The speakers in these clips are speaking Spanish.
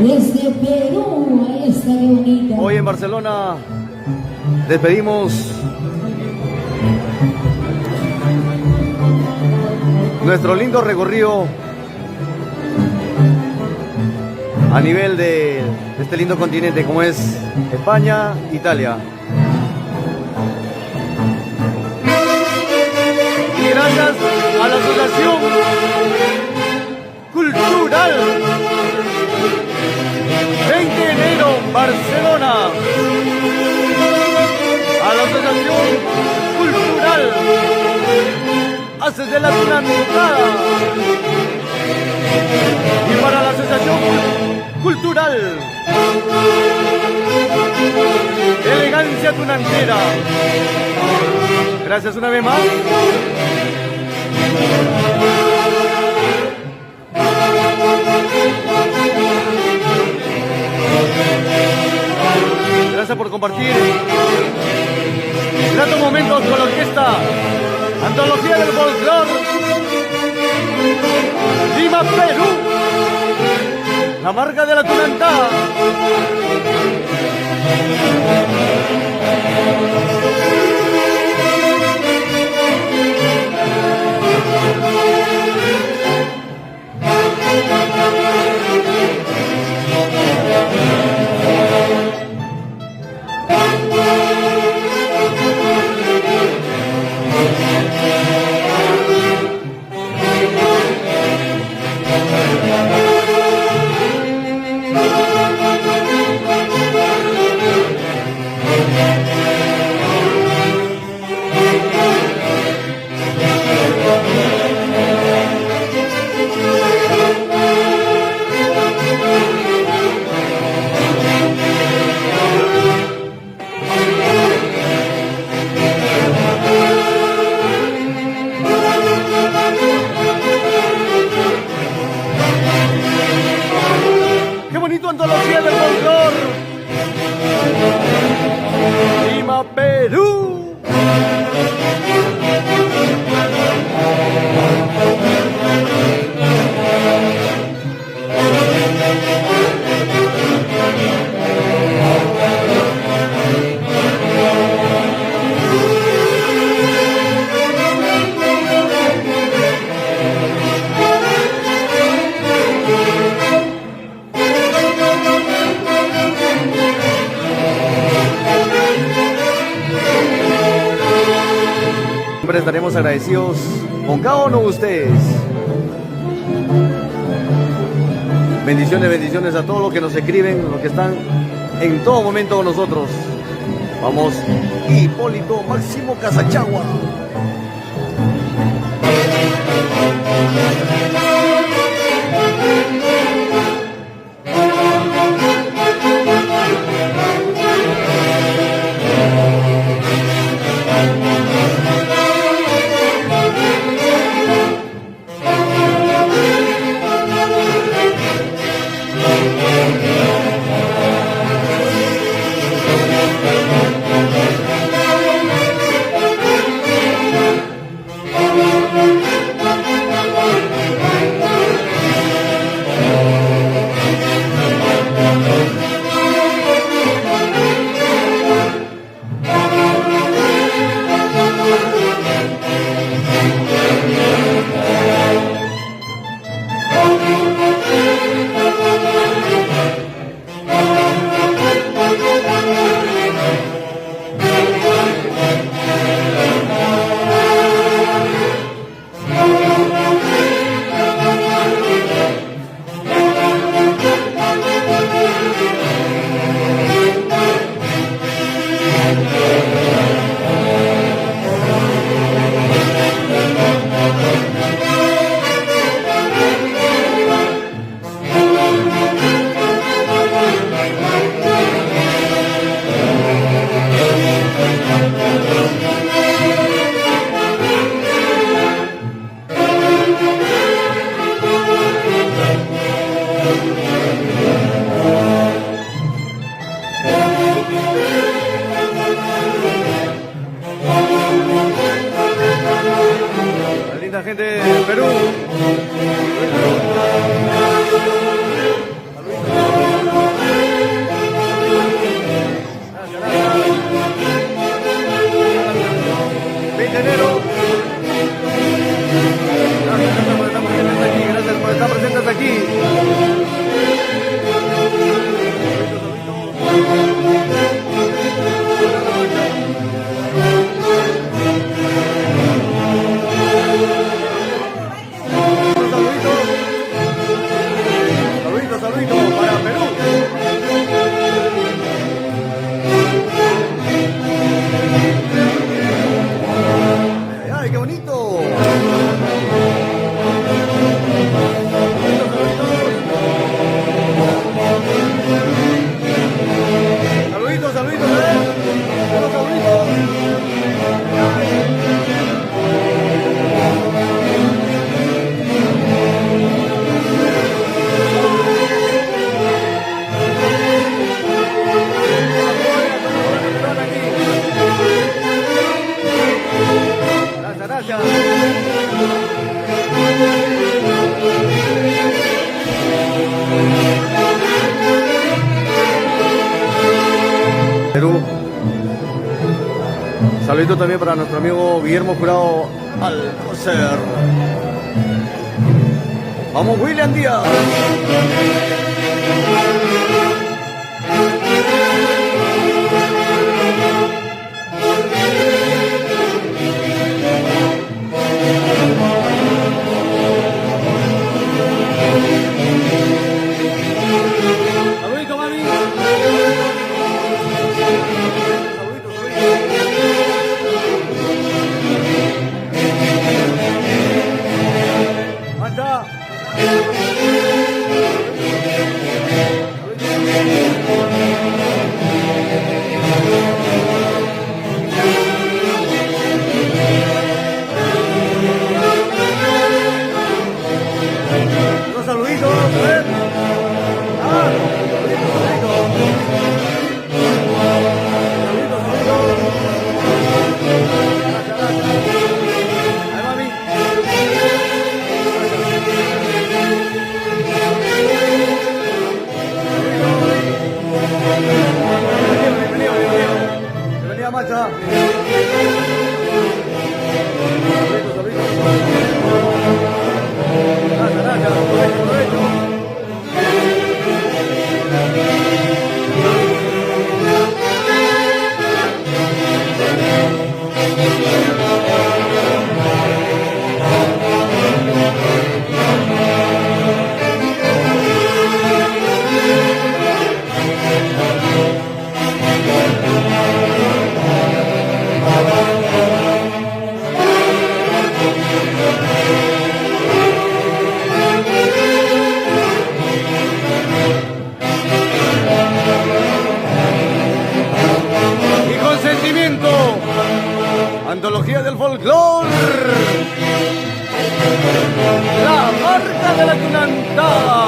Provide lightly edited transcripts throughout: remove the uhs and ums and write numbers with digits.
Desde Perú, ahí está, qué bonita. Hoy en Barcelona despedimos nuestro lindo recorrido a nivel de este lindo continente como es España, Italia. Y gracias a la Asociación Cultural 20 de enero, Barcelona, a la Asociación Cultural Haces de la Tunantada y para la Asociación Cultural Elegancia Tunantera. Gracias una vez más. Gracias por compartir gratos momentos con la orquesta Antología del Folclor Lima, Perú, la marca de la Tunantá. llegando a los pies del folclor. Lima, Perú. Siempre estaremos agradecidos con cada uno de ustedes. Bendiciones, bendiciones a todos los que nos escriben, los que están en todo momento con nosotros. Vamos, Hipólito Máximo Casachagua. La linda gente de Perú. Gracias por estar presentes aquí. Saluditos para Perú. ¡Ay, qué bonito! Saluditos, saluditos, unos saluditos. Gracias. Perú. Saludito también para nuestro amigo Guillermo Jurado Alcocer. Vamos, William Díaz. Saludito, mami. Anda. Unos saluditos, cerveza. Y con sentimiento, antología del folclore, la marca de la tunantada.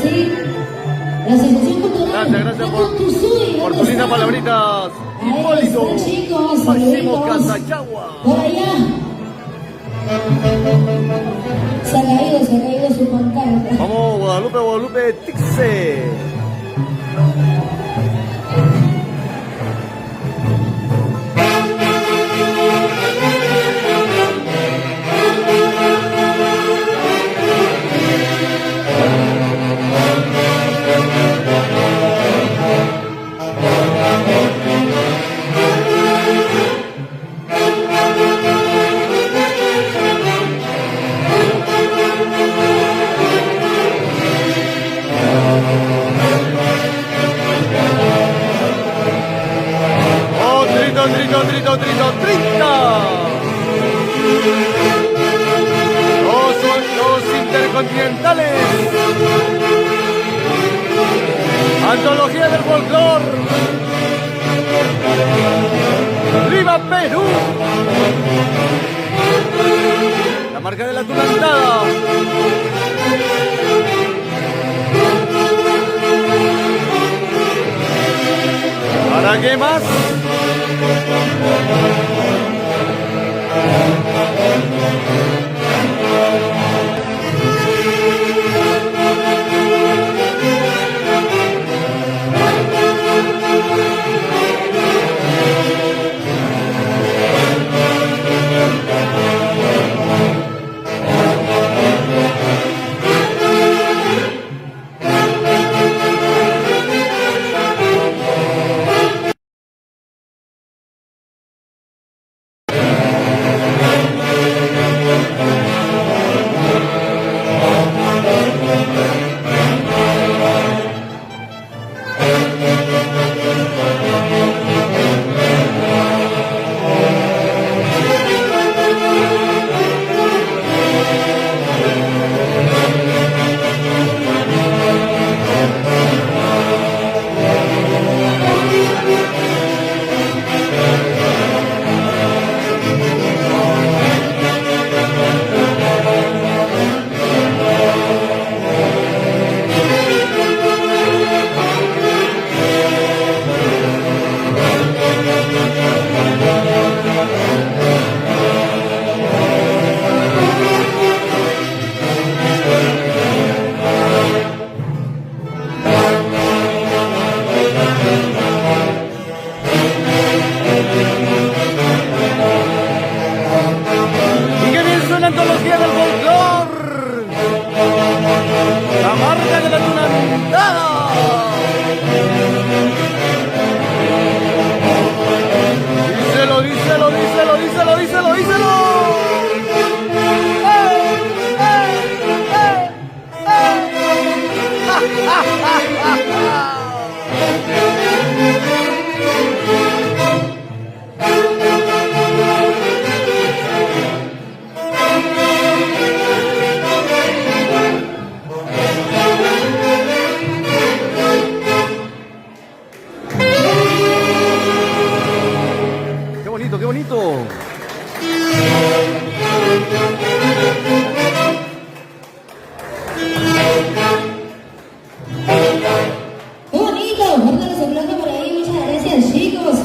Sí, la Asociación Cultural. Gracias por tus lindas palabritas. Hipólito Ahí están, chicos, Máximo saluditos. Casachagua. Por allá. Se ha caído su pancarta. Vamos, Guadalupe, Guadalupe, Tixe. Oh, trito, trito, trito, trito, trita. Los intercontinentales. Antología del folclore. ¡Viva Perú! La marca de la tunantada. ¿Para qué más?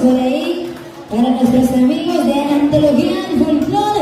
por ahí para nuestros amigos de Antología del Folclore.